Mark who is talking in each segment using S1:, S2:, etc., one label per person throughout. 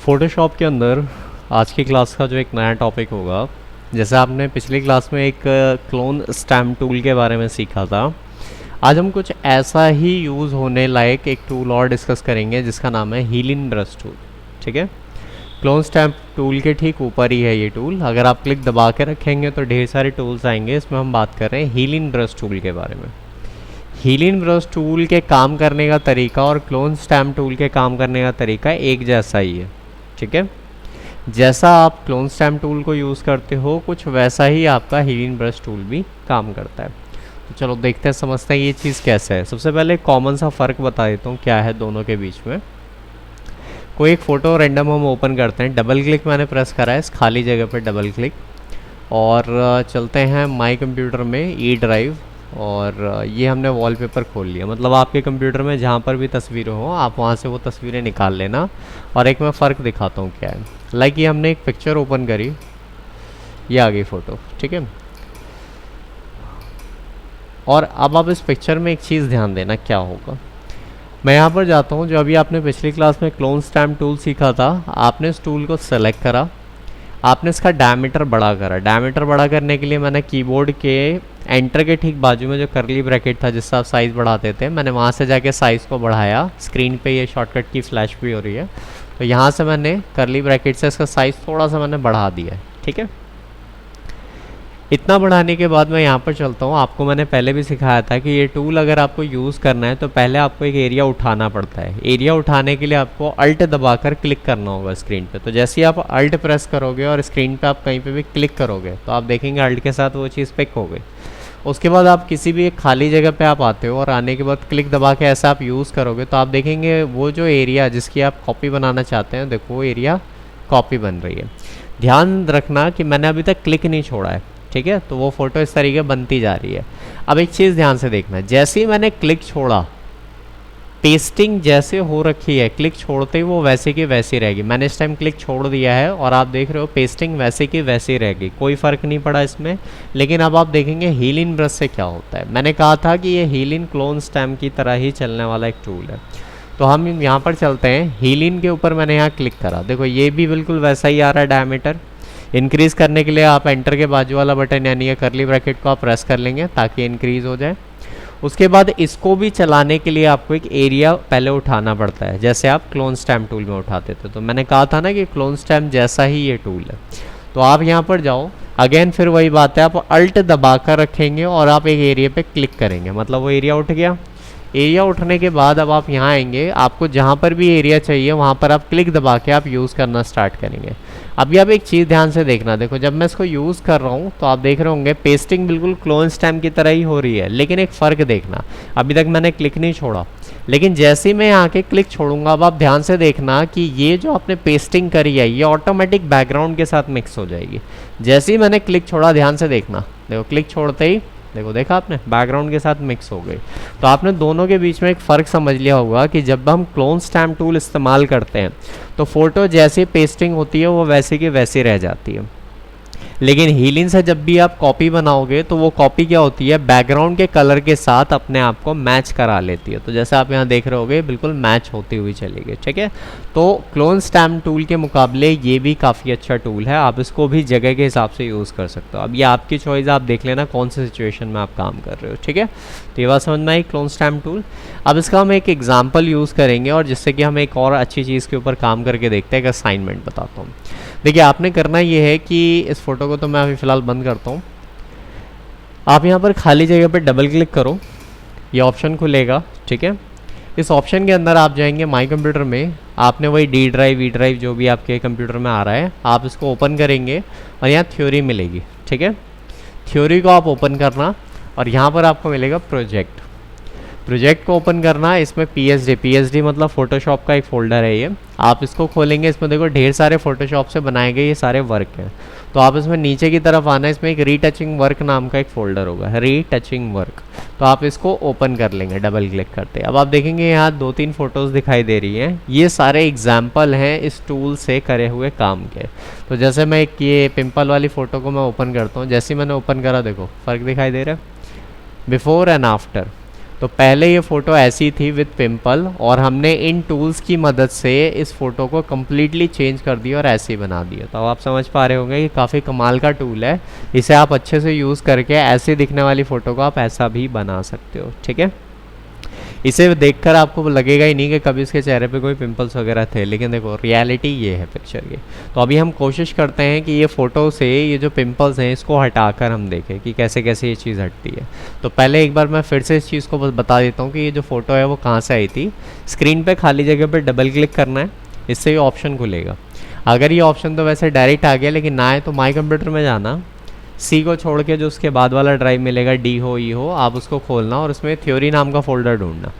S1: Photoshop के अंदर आज की क्लास का जो एक नया टॉपिक होगा, जैसे आपने पिछली क्लास में एक क्लोन स्टैम्प टूल के बारे में सीखा था। आज हम कुछ ऐसा ही यूज़ होने लायक एक टूल और डिस्कस करेंगे जिसका नाम है हीलिंग ब्रश टूल। ठीक है, क्लोन स्टैम्प टूल के ठीक ऊपर ही है ये टूल। अगर आप क्लिक दबा के रखेंगे तो ढेर सारे टूल्स आएंगे। इसमें हम बात कर रहे हैं हीलिंग ब्रश टूल के बारे में। हीलिंग ब्रश टूल के काम करने का तरीका और क्लोन स्टैम्प टूल के काम करने का तरीका एक जैसा ही है। ठीक है, जैसा आप क्लोन स्टैम्प टूल को यूज़ करते हो कुछ वैसा ही आपका हीलिंग ब्रश टूल भी काम करता है। तो चलो देखते हैं, समझते हैं ये चीज़ कैसे है। सबसे पहले कॉमन सा फ़र्क बता देता हूँ क्या है दोनों के बीच में। कोई एक फ़ोटो रैंडम हम ओपन करते हैं, डबल क्लिक मैंने प्रेस करा है इस खाली जगह पर डबल क्लिक, और चलते हैं माई कंप्यूटर में ई ड्राइव, और ये हमने वॉलपेपर खोल लिया। मतलब आपके कंप्यूटर में जहाँ पर भी तस्वीरें हो आप वहाँ से वो तस्वीरें निकाल लेना। और एक मैं फ़र्क दिखाता हूँ क्या है। लाइक ये हमने एक पिक्चर ओपन करी, ये आ गई फ़ोटो। ठीक है, और अब आप इस पिक्चर में एक चीज़ ध्यान देना क्या होगा। मैं यहाँ पर जाता हूँ, जो अभी आपने पिछली क्लास में क्लोन स्टैम्प टूल सीखा था, आपने इस टूल को सेलेक्ट करा, आपने इसका डायमीटर बड़ा करा। डायमीटर बड़ा करने के लिए मैंने कीबोर्ड के एंटर के ठीक बाजू में जो करली ब्रैकेट था जिससे आप साइज़ बढ़ाते थे, मैंने वहाँ से जाके साइज़ को बढ़ाया। स्क्रीन पे ये शॉर्टकट की फ्लैश भी हो रही है, तो यहाँ से मैंने करली ब्रैकेट से इसका साइज़ थोड़ा सा मैंने बढ़ा दिया है। ठीक है, इतना बढ़ाने के बाद मैं यहाँ पर चलता हूँ। आपको मैंने पहले भी सिखाया था कि ये टूल अगर आपको यूज़ करना है तो पहले आपको एक एरिया उठाना पड़ता है। एरिया उठाने के लिए आपको अल्ट दबाकर क्लिक करना होगा स्क्रीन पे। तो जैसे ही आप अल्ट प्रेस करोगे और स्क्रीन पे आप कहीं पे भी क्लिक करोगे तो आप देखेंगे अल्ट के साथ वो चीज़ पिक हो गई। उसके बाद आप किसी भी एक खाली जगह पे आप आते हो और आने के बाद क्लिक दबा के ऐसा आप यूज़ करोगे तो आप देखेंगे वो जो एरिया जिसकी आप कॉपी बनाना चाहते हैं, देखो वो एरिया कॉपी बन रही है। ध्यान रखना कि मैंने अभी तक क्लिक नहीं छोड़ा है। ठीक है, तो वो फ़ोटो इस तरीके बनती जा रही है। अब एक चीज़ ध्यान से देखना, जैसे ही मैंने क्लिक छोड़ा, पेस्टिंग जैसे हो रखी है, क्लिक छोड़ते ही वो वैसे की वैसी रहेगी। मैंने इस टाइम क्लिक छोड़ दिया है और आप देख रहे हो पेस्टिंग वैसे की वैसी रहेगी, कोई फ़र्क नहीं पड़ा इसमें। लेकिन अब आप देखेंगे हीलिंग ब्रश से क्या होता है। मैंने कहा था कि ये हीलिंग क्लोन स्टैम्प की तरह ही चलने वाला एक टूल है। तो हम यहाँ पर चलते हैं, हीलिंग के ऊपर मैंने यहाँ क्लिक करा, देखो ये भी बिल्कुल वैसा ही आ रहा है। डायमीटर इंक्रीज़ करने के लिए आप एंटर के बाजू वाला बटन यानी ये करली ब्रैकेट को आप प्रेस कर लेंगे ताकि इंक्रीज़ हो जाए। उसके बाद इसको भी चलाने के लिए आपको एक एरिया पहले उठाना पड़ता है, जैसे आप क्लोन स्टैम्प टूल में उठाते थे। तो मैंने कहा था ना कि क्लोन स्टैम्प जैसा ही ये टूल है। तो आप यहाँ पर जाओ, अगेन फिर वही बात है, आप अल्ट दबा कर रखेंगे और आप एक एरिया पे क्लिक करेंगे, मतलब वो एरिया उठ गया। एरिया उठने के बाद अब आप यहाँ आएंगे, आपको जहाँ पर भी एरिया चाहिए वहाँ पर आप क्लिक दबा के आप यूज़ करना स्टार्ट करेंगे। अभी आप एक चीज़ ध्यान से देखना, देखो जब मैं इसको यूज़ कर रहा हूँ तो आप देख रहे होंगे पेस्टिंग बिल्कुल क्लोन स्टैम्प की तरह ही हो रही है। लेकिन एक फ़र्क देखना, अभी तक मैंने क्लिक नहीं छोड़ा, लेकिन जैसे ही मैं यहाँ के क्लिक छोड़ूंगा अब आप ध्यान से देखना कि ये जो आपने पेस्टिंग करी है ये ऑटोमेटिक बैकग्राउंड के साथ मिक्स हो जाएगी। जैसे ही मैंने क्लिक छोड़ा, ध्यान से देखना, देखो क्लिक छोड़ते ही देखो, देखा आपने, बैकग्राउंड के साथ मिक्स हो गई। तो आपने दोनों के बीच में एक फ़र्क समझ लिया होगा कि जब हम क्लोन स्टैम्प टूल इस्तेमाल करते हैं तो फ़ोटो जैसी पेस्टिंग होती है वो वैसे की वैसी रह जाती है। लेकिन हीलिंग से जब भी आप कॉपी बनाओगे तो वो कॉपी क्या होती है, बैकग्राउंड के कलर के साथ अपने आप को मैच करा लेती है। तो जैसे आप यहाँ देख रहे होगे बिल्कुल मैच होती हुई चलेगी। ठीक है, तो क्लोन स्टैम्प टूल के मुकाबले ये भी काफ़ी अच्छा टूल है, आप इसको भी जगह के हिसाब से यूज़ कर सकते हो। अब ये आपकी चॉइस, आप देख लेना कौन सी सिचुएशन में आप काम कर रहे हो। ठीक है, तो ये बात समझ में आई क्लोन स्टैम्प टूल। अब इसका हम एक एग्जाम्पल यूज़ करेंगे और जिससे कि हम एक और अच्छी चीज़ के ऊपर काम करके देखते हैं। एक असाइनमेंट बताता हूँ। देखिए आपने करना ये है कि इस फोटो को तो मैं अभी फ़िलहाल बंद करता हूँ। आप यहाँ पर खाली जगह पर डबल क्लिक करो, ये ऑप्शन खुलेगा। ठीक है, इस ऑप्शन के अंदर आप जाएंगे माई कंप्यूटर में, आपने वही डी ड्राइव ई ड्राइव जो भी आपके कंप्यूटर में आ रहा है आप इसको ओपन करेंगे और यहाँ थ्योरी मिलेगी। ठीक है, थ्योरी को आप ओपन करना और यहाँ पर आपको मिलेगा प्रोजेक्ट। प्रोजेक्ट को ओपन करना, इसमें पीएचडी मतलब फोटोशॉप का एक फ़ोल्डर है ये। आप इसको खोलेंगे, इसमें देखो ढेर सारे फोटोशॉप से बनाए गए ये सारे वर्क हैं। तो आप इसमें नीचे की तरफ आना, इसमें एक रीटचिंग वर्क नाम का एक फ़ोल्डर होगा, रीटचिंग वर्क। तो आप इसको ओपन कर लेंगे डबल क्लिक करते। अब आप देखेंगे यहाँ 2-3 फ़ोटोज़ दिखाई दे रही हैं, ये सारे एग्जाम्पल हैं इस टूल से करे हुए काम के। तो जैसे मैं एक ये पिंपल वाली फ़ोटो को मैं ओपन करता हूँ, जैसे मैंने ओपन करा देखो फ़र्क दिखाई दे रहा है, बिफोर एंड आफ्टर। तो पहले ये फ़ोटो ऐसी थी विद पिंपल, और हमने इन टूल्स की मदद से इस फ़ोटो को कम्प्लीटली चेंज कर दिया और ऐसे ही बना दिया। तो अब आप समझ पा रहे होंगे कि काफ़ी कमाल का टूल है, इसे आप अच्छे से यूज़ करके ऐसे दिखने वाली फ़ोटो को आप ऐसा भी बना सकते हो। ठीक है, इसे देखकर आपको लगेगा ही नहीं कि कभी इसके चेहरे पे कोई पिंपल्स वगैरह थे, लेकिन देखो रियलिटी ये है पिक्चर की। तो अभी हम कोशिश करते हैं कि ये फ़ोटो से ये जो पिंपल्स हैं इसको हटाकर हम देखें कि कैसे कैसे ये चीज़ हटती है। तो पहले एक बार मैं फिर से इस चीज़ को बस बता देता हूँ कि ये जो फ़ोटो है वो कहाँ से आई थी। स्क्रीन पर खाली जगह पर डबल क्लिक करना है, इससे ये ऑप्शन खुलेगा। अगर ये ऑप्शन तो वैसे डायरेक्ट आ गया, लेकिन ना है तो माई कंप्यूटर में जाना, सी को छोड़ के जो उसके बाद वाला ड्राइव मिलेगा, डी हो ई हो, आप उसको खोलना और उसमें थ्योरी नाम का फ़ोल्डर ढूंढना।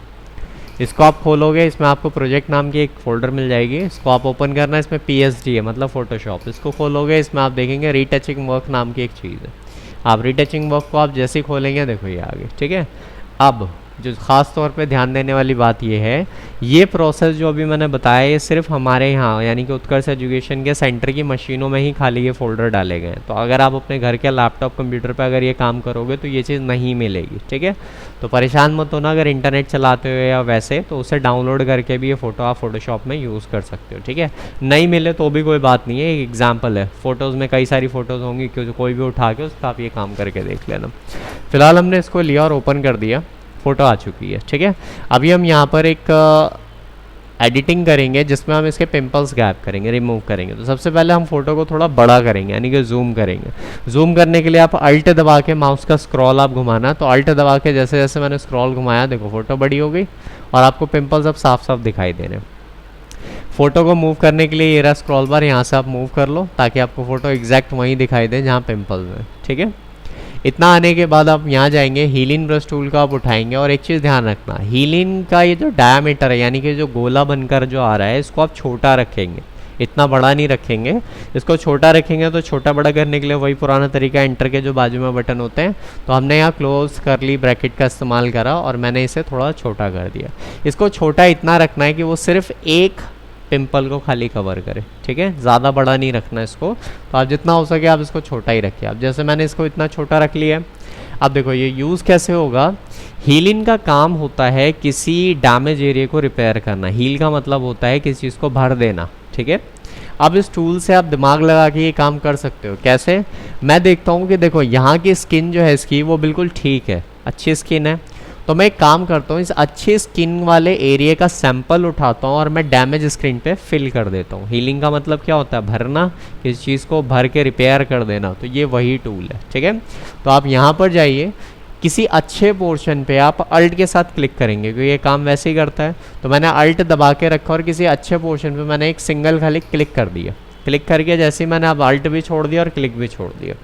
S1: इसको आप खोलोगे, इसमें आपको प्रोजेक्ट नाम की एक फ़ोल्डर मिल जाएगी, इसको आप ओपन करना, इसमें PSD है मतलब फ़ोटोशॉप। इसको खोलोगे, इसमें आप देखेंगे रीटचिंग वर्क नाम की एक चीज़ है। आप रीटचिंग वर्क को आप जैसे ही खोलेंगे देखो ये आगे। ठीक है, अब जो ख़ास तौर पे ध्यान देने वाली बात ये है, ये प्रोसेस जो अभी मैंने बताया ये सिर्फ हमारे यहाँ यानी कि उत्कर्ष एजुकेशन के सेंटर की मशीनों में ही खाली ये फ़ोल्डर डाले गए हैं। तो अगर आप अपने घर के लैपटॉप कंप्यूटर पे अगर ये काम करोगे तो ये चीज़ नहीं मिलेगी। ठीक है, तो परेशान मत होना, अगर इंटरनेट चलाते हो या वैसे तो उसे डाउनलोड करके भी ये फ़ोटो आप फोटोशॉप में यूज़ कर सकते हो। ठीक है, नहीं मिले तो भी कोई बात नहीं है, एक एग्जाम्पल है। फ़ोटोज़ में कई सारी फ़ोटोज़ होंगी, क्योंकि कोई भी उठा के उसका आप ये काम करके देख लेना। फिलहाल हमने इसको लिया और ओपन कर दिया, फ़ोटो आ चुकी है। ठीक है, अभी हम यहाँ पर एक एडिटिंग करेंगे जिसमें हम इसके पिंपल्स गैप करेंगे, रिमूव करेंगे। तो सबसे पहले हम फ़ोटो को थोड़ा बड़ा करेंगे यानी कि जूम करेंगे। जूम करने के लिए आप अल्ट दबा के माउस का स्क्रॉल आप घुमाना, तो अल्ट दबा के जैसे जैसे मैंने स्क्रॉल घुमाया देखो फ़ोटो बड़ी हो गई और आपको पिंपल्स अब साफ साफ दिखाई दे रहे हैं। फ़ोटो को मूव करने के लिए ये रहा स्क्रॉल बार, यहाँ से आप मूव कर लो ताकि आपको फ़ोटो एग्जैक्ट वहीं दिखाई दे जहाँ पिंपल्स हैं। ठीक है, इतना आने के बाद आप यहाँ जाएंगे, हीलिंग ब्रश टूल को आप उठाएंगे और एक चीज़ ध्यान रखना, हीलिंग का ये जो डायमीटर है यानी कि जो गोला बनकर जो आ रहा है इसको आप छोटा रखेंगे, इतना बड़ा नहीं रखेंगे। इसको छोटा रखेंगे तो छोटा बड़ा करने के लिए वही पुराना तरीका, एंटर के जो बाजू में बटन होते हैं, तो हमने यहाँ क्लोज करली ब्रैकेट का इस्तेमाल करा और मैंने इसे थोड़ा छोटा कर दिया। इसको छोटा इतना रखना है कि वो सिर्फ एक पिंपल को खाली कवर करे। ठीक है, ज़्यादा बड़ा नहीं रखना इसको, तो आप जितना हो सके आप इसको छोटा ही रखिए। अब जैसे मैंने इसको इतना छोटा रख लिया है, अब देखो ये यूज़ कैसे होगा। हीलिंग का काम होता है किसी डैमेज एरिया को रिपेयर करना। हील का मतलब होता है किसी चीज़ को भर देना। ठीक है, अब इस टूल से आप दिमाग लगा के ये काम कर सकते हो। कैसे, मैं देखता हूँ कि देखो यहाँ की स्किन जो है इसकी वो बिल्कुल ठीक है, अच्छी स्किन है। तो मैं एक काम करता हूँ, इस अच्छे स्किन वाले एरिया का सैंपल उठाता हूँ और मैं डैमेज स्क्रीन पे फिल कर देता हूँ। हीलिंग का मतलब क्या होता है, भरना, किसी चीज़ को भर के रिपेयर कर देना। तो ये वही टूल है। ठीक है, तो आप यहाँ पर जाइए, किसी अच्छे पोर्शन पे आप अल्ट के साथ क्लिक करेंगे क्योंकि ये काम वैसे ही करता है। तो मैंने अल्ट दबा के रखा और किसी अच्छे पोर्शन पे मैंने एक सिंगल खाली क्लिक कर दिया। क्लिक करके जैसे ही मैंने अब अल्ट भी छोड़ दिया और क्लिक भी छोड़ दिया।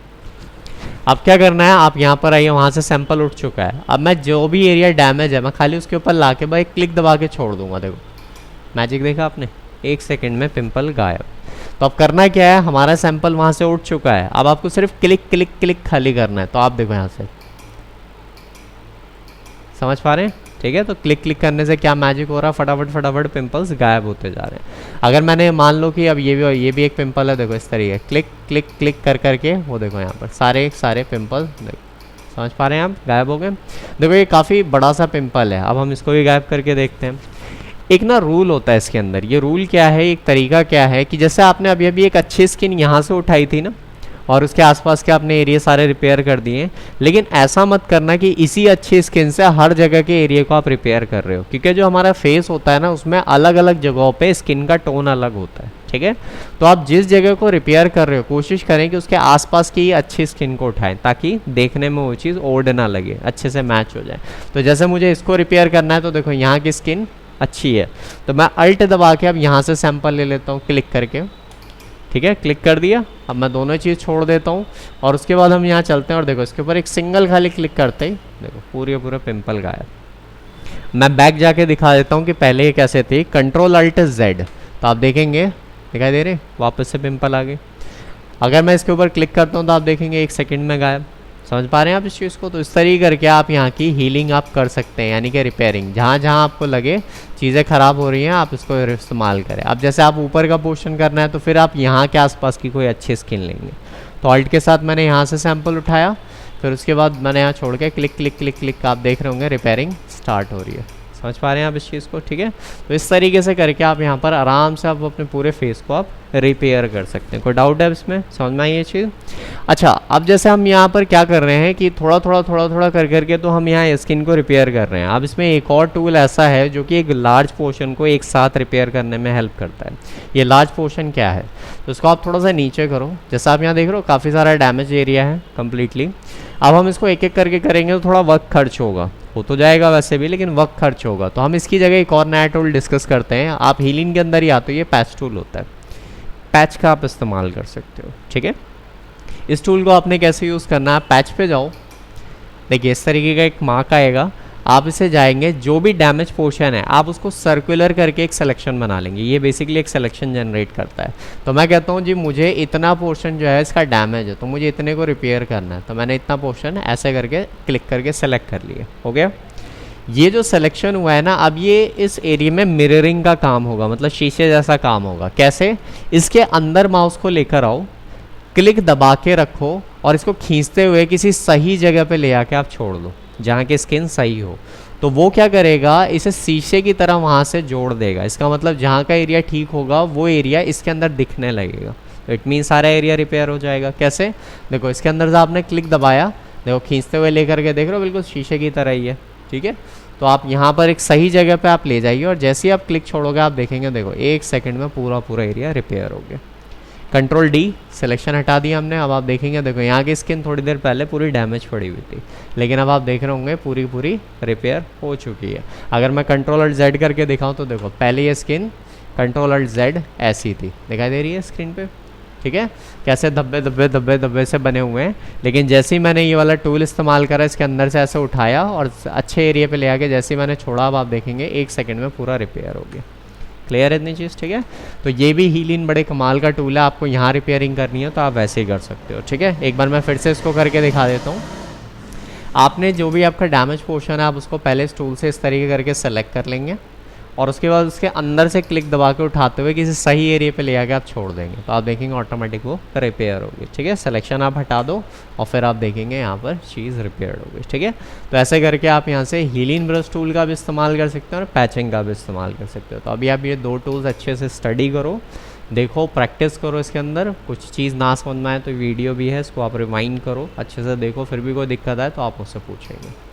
S1: अब क्या करना है, आप यहाँ पर आइए, वहाँ से सैंपल उठ चुका है। अब मैं जो भी एरिया डैमेज है मैं खाली उसके ऊपर ला के भाई क्लिक दबा के छोड़ दूंगा। देखो मैजिक देखा आपने, 1 सेकंड में पिंपल गायब। तो अब करना क्या है, हमारा सैंपल वहाँ से उठ चुका है, अब आपको सिर्फ क्लिक क्लिक क्लिक खाली करना है। तो आप देखो यहाँ से समझ पा रहे हैं। ठीक है, तो क्लिक क्लिक करने से क्या मैजिक हो रहा है, फटाफट फटाफट पिंपल्स गायब होते जा रहे हैं। अगर मैंने मान लो कि अब ये भी एक पिंपल है, देखो इस तरीके क्लिक क्लिक क्लिक कर करके वो देखो यहाँ पर सारे पिंपल्स देखो, समझ पा रहे हैं आप, गायब हो गए। देखो ये काफ़ी बड़ा सा पिंपल है, अब हम इसको भी गायब करके देखते हैं। एक ना रूल होता है इसके अंदर, ये रूल क्या है, एक तरीका क्या है कि जैसे आपने अभी अभी एक अच्छी स्किन यहाँ से उठाई थी ना और उसके आसपास के आपने एरिया सारे रिपेयर कर दिए, लेकिन ऐसा मत करना कि इसी अच्छी स्किन से हर जगह के एरिया को आप रिपेयर कर रहे हो, क्योंकि जो हमारा फेस होता है ना उसमें अलग अलग जगहों पे स्किन का टोन अलग होता है। ठीक है, तो आप जिस जगह को रिपेयर कर रहे हो कोशिश करें कि उसके आसपास की अच्छी स्किन को उठाएं ताकि देखने में वो चीज़ ओड ना लगे, अच्छे से मैच हो जाए। तो जैसे मुझे इसको रिपेयर करना है तो देखो यहाँ की स्किन अच्छी है, तो मैं अल्ट दबा के अब यहाँ से सैंपल ले लेता हूँ क्लिक करके। ठीक है, क्लिक कर दिया, अब मैं दोनों चीज़ छोड़ देता हूँ और उसके बाद हम यहाँ चलते हैं और देखो इसके ऊपर एक सिंगल खाली क्लिक करते ही देखो पूरे पिंपल गायब। मैं बैक जाके दिखा देता हूँ कि पहले ये कैसे थी, Ctrl+Alt+Z, तो आप देखेंगे दिखाई दे रहे, वापस से पिंपल आ गए। अगर मैं इसके ऊपर क्लिक करता हूँ तो आप देखेंगे 1 सेकंड में गायब। समझ पा रहे हैं आप इस चीज़ को। तो इस तरीके करके आप यहाँ की हीलिंग आप कर सकते हैं, यानी कि रिपेयरिंग, जहाँ जहाँ आपको लगे चीज़ें ख़राब हो रही हैं आप इसको इस्तेमाल करें। अब जैसे आप ऊपर का पोर्शन करना है तो फिर आप यहाँ के आसपास की कोई अच्छी स्किन लेंगे। तो अल्ट के साथ मैंने यहाँ से सैंपल उठाया, फिर उसके बाद मैंने यहाँ छोड़ के क्लिक क्लिक क्लिक क्लिक आप देख रहे होंगे रिपेयरिंग स्टार्ट हो रही है। समझ पा रहे हैं आप इस चीज़ को? ठीक है, तो इस तरीके से करके आप यहाँ पर आराम से आप अपने पूरे फेस को आप रिपेयर कर सकते हैं। कोई डाउट है इसमें? समझ में आई ये चीज़? अच्छा, अब जैसे हम यहाँ पर क्या कर रहे हैं कि थोड़ा थोड़ा कर करके तो हम यहाँ स्किन को रिपेयर कर रहे हैं। अब इसमें एक और टूल ऐसा है जो कि एक लार्ज पोर्शन को एक साथ रिपेयर करने में हेल्प करता है। ये लार्ज पोर्शन क्या है, तो इसको आप थोड़ा सा नीचे करो। जैसा आप यहाँ देख रहे हो काफ़ी सारा डैमेज एरिया है कम्प्लीटली। अब हम इसको एक एक करके करेंगे तो थोड़ा वक्त खर्च होगा, हो तो जाएगा वैसे भी, लेकिन वक्त खर्च होगा। तो हम इसकी जगह एक और नया टूल डिस्कस करते हैं। आप हीलिंग के अंदर ही आते हो, ये पैच टूल होता है। पैच का आप इस्तेमाल कर सकते हो। ठीक है, इस टूल को आपने कैसे यूज़ करना है, पैच पे जाओ, देखिए इस तरीके का एक मार्क आएगा, आप इसे जाएंगे, जो भी डैमेज पोर्शन है आप उसको सर्कुलर करके एक सिलेक्शन बना लेंगे। ये बेसिकली एक सिलेक्शन जनरेट करता है। तो मैं कहता हूँ जी मुझे इतना पोर्शन जो है इसका डैमेज है, तो मुझे इतने को रिपेयर करना है, तो मैंने इतना पोर्शन ऐसे करके क्लिक करके सेलेक्ट कर लिया। हो गया, ये जो सिलेक्शन हुआ है ना, अब ये इस एरिया में मिररिंग का काम होगा, मतलब शीशे जैसा काम होगा। कैसे? इसके अंदर माउस को लेकर आओ, क्लिक दबा के रखो और इसको खींचते हुए किसी सही जगह पे ले आके आप छोड़ दो जहाँ की स्किन सही हो। तो वो क्या करेगा, इसे शीशे की तरह वहाँ से जोड़ देगा। इसका मतलब जहाँ का एरिया ठीक होगा वो एरिया इसके अंदर दिखने लगेगा। तो इट मीन सारा एरिया रिपेयर हो जाएगा। कैसे? देखो इसके अंदर से आपने क्लिक दबाया, देखो खींचते हुए लेकर के देख रहे हो, बिल्कुल शीशे की तरह ही है। ठीक है, तो आप यहाँ पर एक सही जगह पे आप ले जाइए और जैसे ही आप क्लिक छोड़ोगे आप देखेंगे, देखो 1 सेकंड में पूरा एरिया रिपेयर हो गया। कंट्रोल डी, सिलेक्शन हटा दिया हमने। अब आप देखेंगे, देखो यहाँ की स्किन थोड़ी देर पहले पूरी डैमेज पड़ी हुई थी, लेकिन अब आप देख रहे होंगे पूरी रिपेयर हो चुकी है। अगर मैं कंट्रोल अल्ट जेड करके दिखाऊँ तो देखो पहले ये स्किन कंट्रोल अल्ट जेड ऐसी थी, दिखाई दे रही है स्क्रीन पे। ठीक है, कैसे धब्बे से बने हुए हैं, लेकिन जैसे ही मैंने ये वाला टूल इस्तेमाल करा, इसके अंदर से ऐसे उठाया और अच्छे एरिया पे ले आके जैसे ही मैंने छोड़ा, अब आप देखेंगे 1 सेकंड में पूरा रिपेयर हो गया। क्लियर है इतनी चीज़? ठीक है, तो ये भी हीलिन बड़े कमाल का टूल है। आपको यहाँ रिपेयरिंग करनी है तो आप वैसे ही कर सकते हो। ठीक है, एक बार मैं फिर से इसको करके दिखा देता हूँ। आपने जो भी आपका डैमेज पोर्शन है आप उसको पहले इस टूल से इस तरीके करके सेलेक्ट कर लेंगे और उसके बाद उसके अंदर से क्लिक दबा के उठाते हुए किसी सही एरिया पे ले आके आप छोड़ देंगे, तो आप देखेंगे ऑटोमेटिक वो रिपेयर होगी। ठीक है, सिलेक्शन आप हटा दो और फिर आप देखेंगे यहाँ पर चीज़ रिपेयर होगी। ठीक है, तो ऐसे करके आप यहाँ से हीलिंग ब्रश टूल का भी इस्तेमाल कर सकते हैं और पैचिंग का भी इस्तेमाल कर सकते हो। तो अभी आप ये 2 टूल्स अच्छे से स्टडी करो, देखो, प्रैक्टिस करो इसके अंदर। कुछ चीज़ ना समझ में आए तो वीडियो भी है, इसको आप रिवाइंड करो, अच्छे से देखो, फिर भी कोई दिक्कत आए तो आप मुझसे पूछेंगे।